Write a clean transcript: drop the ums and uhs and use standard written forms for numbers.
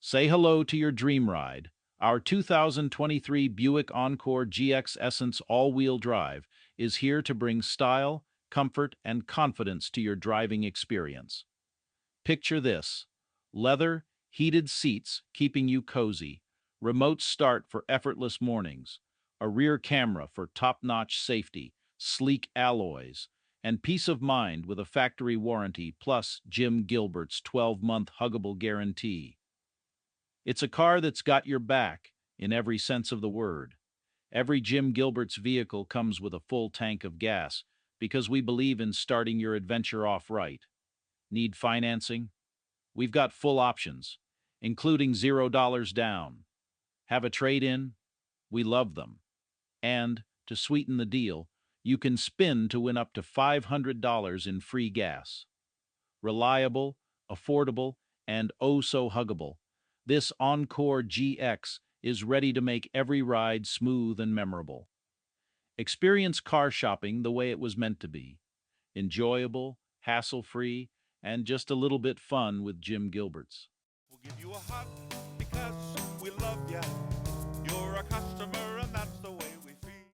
Say hello to your dream ride. Our 2023 Buick Encore GX Essence all-wheel drive is here to bring style, comfort, and confidence to your driving experience. Picture this: leather, heated seats keeping you cozy, remote start for effortless mornings, a rear camera for top-notch safety, sleek alloys, and peace of mind with a factory warranty plus Jim Gilbert's 12-month Huggable Guarantee. It's a car that's got your back, in every sense of the word. Every Jim Gilbert's vehicle comes with a full tank of gas because we believe in starting your adventure off right. Need financing? We've got full options, including $0 down. Have a trade-in? We love them. And, to sweeten the deal, you can spin to win up to $500 in free gas. Reliable, affordable, and oh-so-huggable, this Encore GX is ready to make every ride smooth and memorable. Experience car shopping the way it was meant to be: enjoyable, hassle-free, and just a little bit fun with Jim Gilbert's. We'll give you a hug because we love ya. You're a customer